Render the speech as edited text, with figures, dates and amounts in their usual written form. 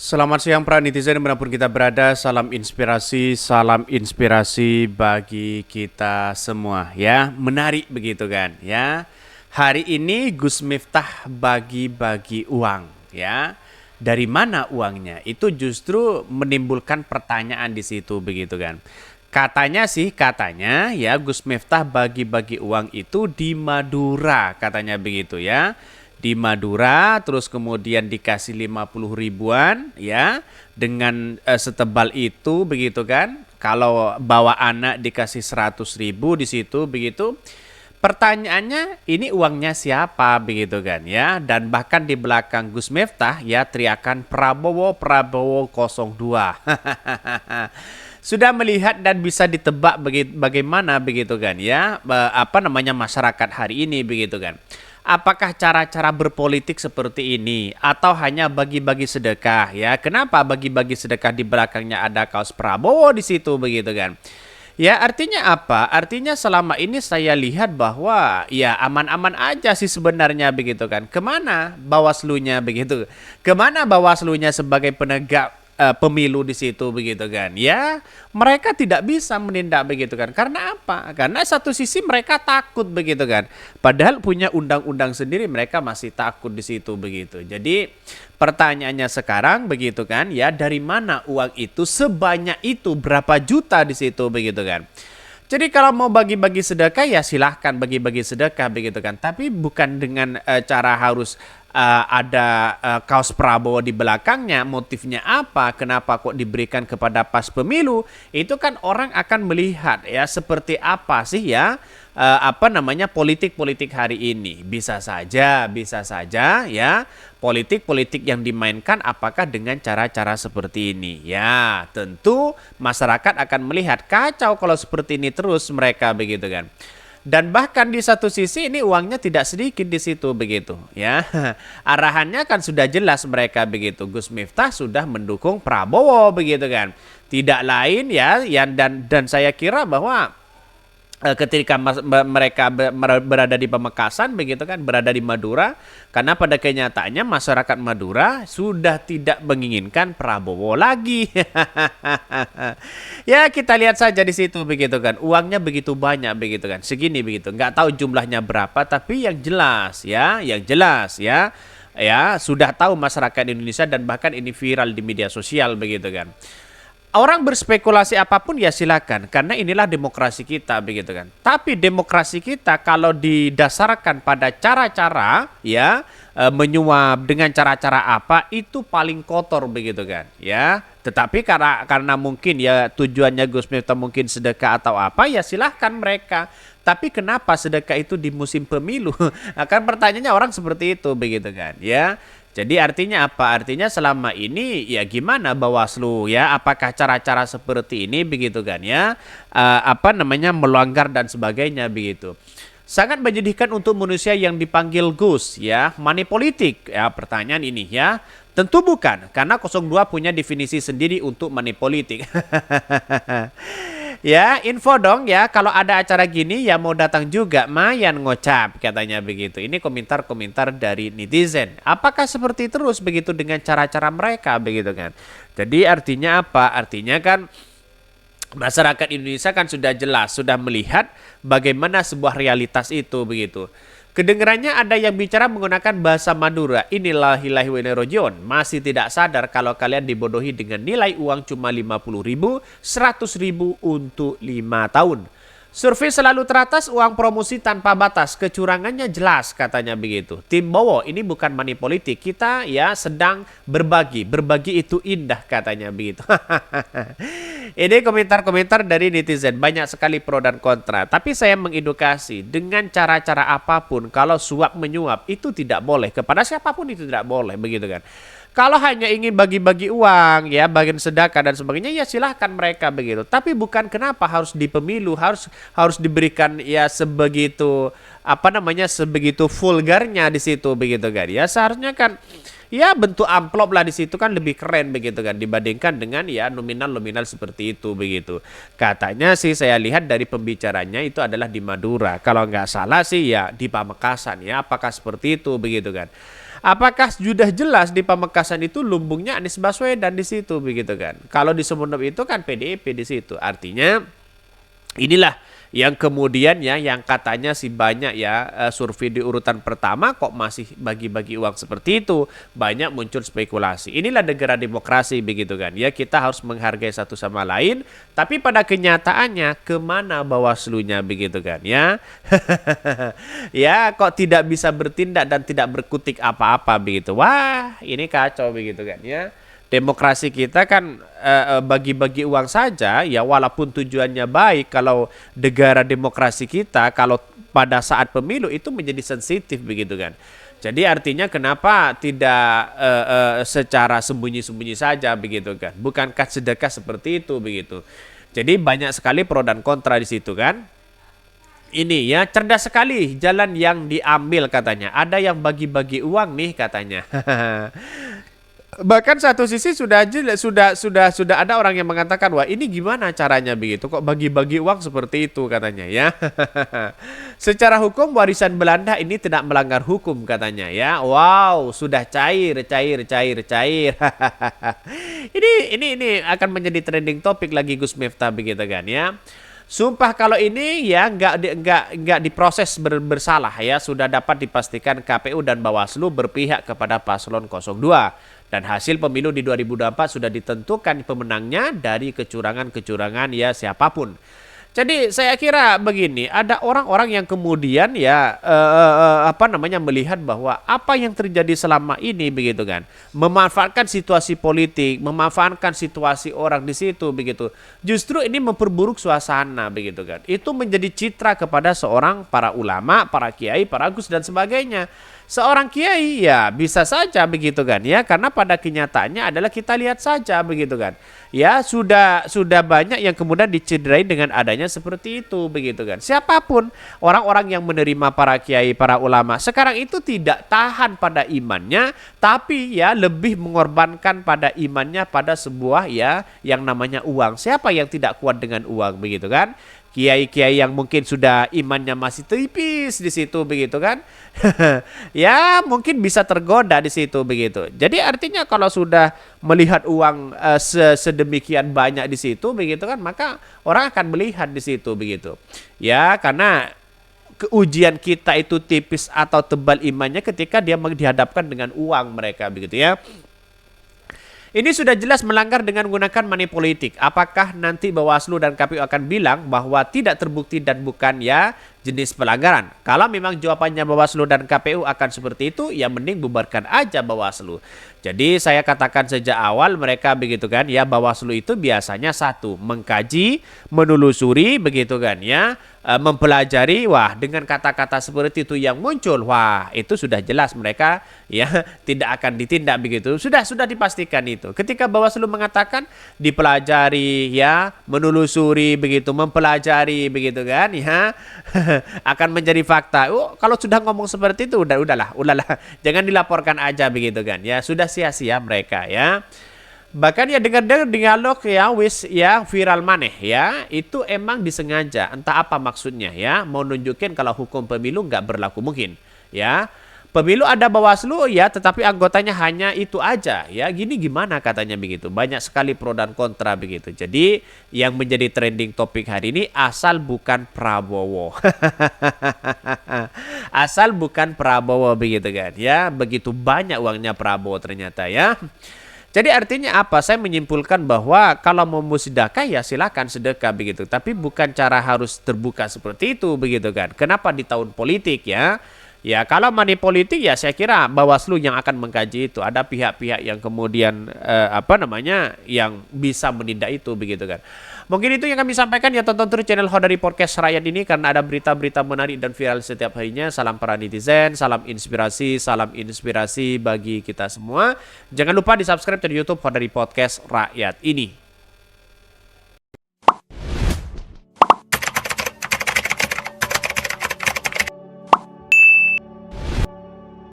Selamat siang para netizen dimanapun kita berada, salam inspirasi bagi kita semua ya. Menarik begitu kan ya. Hari ini Gus Miftah bagi-bagi uang ya. Dari mana uangnya? Itu justru menimbulkan pertanyaan di situ begitu kan. Katanya ya Gus Miftah bagi-bagi uang itu di Madura katanya begitu ya, di Madura, terus kemudian dikasih 50 ribuan ya, dengan setebal itu begitu kan. Kalau bawa anak dikasih 100 ribu di situ begitu. Pertanyaannya, ini uangnya siapa begitu kan ya. Dan bahkan di belakang Gus Miftah ya teriakan Prabowo Prabowo 02. Sudah melihat dan bisa ditebak bagaimana begitu kan ya, apa namanya, masyarakat hari ini begitu kan. Apakah cara-cara berpolitik seperti ini atau hanya bagi-bagi sedekah ya? Kenapa bagi-bagi sedekah di belakangnya ada kaos Prabowo di situ begitu kan? Ya artinya apa? Artinya selama ini saya lihat bahwa ya aman-aman aja sih sebenarnya begitu kan. Kemana Bawaslunya begitu? Kemana Bawaslunya sebagai penegak pemilu di situ begitu kan? Ya mereka tidak bisa menindak begitu kan? Karena apa? Karena satu sisi mereka takut begitu kan? Padahal punya undang-undang sendiri mereka masih takut di situ begitu. Jadi pertanyaannya sekarang begitu kan? Ya dari mana uang itu sebanyak itu, berapa juta di situ begitu kan? Jadi kalau mau bagi-bagi sedekah ya silahkan bagi-bagi sedekah begitu kan. Tapi bukan dengan cara harus ada kaos Prabowo di belakangnya. Motifnya apa? Kenapa kok diberikan kepada pas pemilu? Itu kan orang akan melihat ya seperti apa sih ya apa namanya politik-politik hari ini. Bisa saja ya politik-politik yang dimainkan apakah dengan cara-cara seperti ini. Ya, tentu masyarakat akan melihat kacau kalau seperti ini terus mereka begitu kan. Dan bahkan di satu sisi ini uangnya tidak sedikit di situ begitu ya. Arahannya kan sudah jelas mereka begitu. Gus Miftah sudah mendukung Prabowo begitu kan. Tidak lain ya yang dan saya kira bahwa ketika mereka berada di Pamekasan begitu kan, berada di Madura, karena pada kenyataannya masyarakat Madura sudah tidak menginginkan Prabowo lagi. Ya kita lihat saja di situ begitu kan, uangnya begitu banyak begitu kan, segini begitu, nggak tahu jumlahnya berapa, tapi yang jelas ya sudah tahu masyarakat Indonesia dan bahkan ini viral di media sosial begitu kan. Orang berspekulasi apapun ya silakan, karena inilah demokrasi kita begitu kan. Tapi demokrasi kita kalau didasarkan pada cara-cara ya menyuap dengan cara-cara apa itu paling kotor begitu kan ya. Tetapi karena mungkin ya tujuannya Gus Miftah mungkin sedekah atau apa ya silahkan mereka. Tapi kenapa sedekah itu di musim pemilu? Akan pertanyaannya orang seperti itu begitu kan ya. Jadi artinya apa? Artinya selama ini ya gimana Bawaslu ya? Apakah cara-cara seperti ini begitu kan ya? Apa namanya melanggar dan sebagainya begitu. Sangat menyedihkan untuk manusia yang dipanggil Gus ya, money politik ya, pertanyaan ini ya. Tentu bukan, karena 02 punya definisi sendiri untuk money politik. Ya, info dong ya, kalau ada acara gini ya mau datang juga, mayan ngocap katanya begitu. Ini komentar-komentar dari netizen. Apakah seperti terus begitu dengan cara-cara mereka begitu kan? Jadi artinya apa? Artinya kan masyarakat Indonesia kan sudah jelas, sudah melihat bagaimana sebuah realitas itu begitu. Kedengarannya ada yang bicara menggunakan bahasa Madura. Inillahillahi wa inna ilaihi rajiun. Masih tidak sadar kalau kalian dibodohi dengan nilai uang cuma 50 ribu, 100 ribu untuk 5 tahun. Survei selalu teratas, uang promosi tanpa batas, kecurangannya jelas katanya begitu. Tim Bowo, ini bukan money politik, kita ya sedang berbagi. Berbagi itu indah katanya begitu. Ini komentar-komentar dari netizen, banyak sekali pro dan kontra. Tapi saya mengedukasi dengan cara-cara apapun, kalau suap menyuap itu tidak boleh. Kepada siapapun itu tidak boleh begitu kan. Kalau hanya ingin bagi-bagi uang ya, bagian sedekah dan sebagainya ya silahkan mereka begitu. Tapi bukan kenapa harus di pemilu harus diberikan ya sebegitu apa namanya sebegitu vulgarnya di situ begitu kan. Ya seharusnya kan ya bentuk amplop lah di situ kan lebih keren begitu kan dibandingkan dengan ya nominal-nominal seperti itu begitu. Katanya sih saya lihat dari pembicaranya itu adalah di Madura. Kalau nggak salah sih ya di Pamekasan ya. Apakah seperti itu begitu kan? Apakah sudah jelas di Pamekasan itu lumbungnya Anies Baswedan di situ begitu kan? Kalau di Sumeneb itu kan PDIP di situ. Artinya inilah yang kemudian ya yang katanya sih banyak ya survei di urutan pertama kok masih bagi-bagi uang seperti itu, banyak muncul spekulasi. Inilah negara demokrasi begitu kan ya, kita harus menghargai satu sama lain, tapi pada kenyataannya kemana Bawaslu-nya begitu kan ya. Ya kok tidak bisa bertindak dan tidak berkutik apa-apa begitu. Wah ini kacau begitu kan ya. Demokrasi kita kan bagi-bagi uang saja ya, walaupun tujuannya baik. Kalau negara demokrasi kita kalau pada saat pemilu itu menjadi sensitif begitu kan. Jadi artinya kenapa tidak secara sembunyi-sembunyi saja begitu kan. Bukankah sedekah seperti itu begitu. Jadi banyak sekali pro dan kontra di situ kan. Ini ya cerdas sekali jalan yang diambil katanya. Ada yang bagi-bagi uang nih katanya. Bahkan satu sisi sudah ada orang yang mengatakan, wah ini gimana caranya begitu kok bagi-bagi uang seperti itu katanya ya. Secara hukum warisan Belanda ini tidak melanggar hukum katanya ya. Wow, sudah cair. Ini akan menjadi trending topik lagi Gus Miftah begitu kan ya. Sumpah kalau ini ya nggak diproses bersalah ya, sudah dapat dipastikan KPU dan Bawaslu berpihak kepada paslon 02. Dan hasil pemilu di 2024 sudah ditentukan pemenangnya dari kecurangan-kecurangan ya siapapun. Jadi saya kira begini, ada orang-orang yang kemudian ya melihat bahwa apa yang terjadi selama ini begitu kan, memanfaatkan situasi politik, memanfaatkan situasi orang di situ begitu. Justru ini memperburuk suasana begitu kan. Itu menjadi citra kepada seorang para ulama, para kiai, para gus dan sebagainya. Seorang kiai ya bisa saja begitu kan ya, karena pada kenyataannya adalah kita lihat saja begitu kan. Ya sudah banyak yang kemudian dicederai dengan adanya seperti itu begitu kan. Siapapun orang-orang yang menerima para kiai, para ulama sekarang itu tidak tahan pada imannya, tapi ya lebih mengorbankan pada imannya pada sebuah ya yang namanya uang. Siapa yang tidak kuat dengan uang begitu kan? Kiai-kiai yang mungkin sudah imannya masih tipis di situ begitu kan. Ya mungkin bisa tergoda di situ begitu. Jadi artinya kalau sudah melihat uang sedemikian banyak di situ begitu kan, maka orang akan melihat di situ begitu. Ya karena keujian kita itu tipis atau tebal imannya ketika dia dihadapkan dengan uang mereka begitu ya. Ini sudah jelas melanggar dengan menggunakan money politik. Apakah nanti Bawaslu dan KPU akan bilang bahwa tidak terbukti dan bukan ya jenis pelanggaran? Kalau memang jawabannya Bawaslu dan KPU akan seperti itu, ya mending bubarkan aja Bawaslu. Jadi saya katakan sejak awal mereka begitu kan ya, Bawaslu itu biasanya satu, mengkaji, menelusuri begitu kan ya, mempelajari. Wah dengan kata-kata seperti itu yang muncul, wah itu sudah jelas mereka ya tidak akan ditindak begitu. Sudah dipastikan itu. Ketika Bawaslu mengatakan dipelajari ya, menelusuri begitu, mempelajari begitu kan ya, akan menjadi fakta. Kalau sudah ngomong seperti itu udahlah, jangan dilaporkan aja begitu kan ya. Sudah sia-sia mereka ya. Bahkan ya dengar-dengar dialog ya wis ya viral maneh ya, itu emang disengaja, entah apa maksudnya ya, mau nunjukin kalau hukum pemilu nggak berlaku mungkin ya. Pemilu ada Bawaslu ya, tetapi anggotanya hanya itu aja ya. Gini gimana katanya begitu. Banyak sekali pro dan kontra begitu. Jadi yang menjadi trending topik hari ini asal bukan Prabowo. Asal bukan Prabowo begitu kan ya. Begitu banyak uangnya Prabowo ternyata ya. Jadi artinya apa? Saya menyimpulkan bahwa kalau mau sedekah ya silakan sedekah begitu. Tapi bukan cara harus terbuka seperti itu begitu kan. Kenapa di tahun politik ya? Ya kalau money politik ya saya kira Bawaslu yang akan mengkaji itu. Ada pihak-pihak yang kemudian yang bisa menindak itu begitu kan. Mungkin itu yang kami sampaikan ya, tonton terus channel Khodari Podcast Rakyat ini karena ada berita-berita menarik dan viral setiap harinya. Salam para netizen, salam inspirasi bagi kita semua. Jangan lupa di subscribe di YouTube Khodari Podcast Rakyat ini.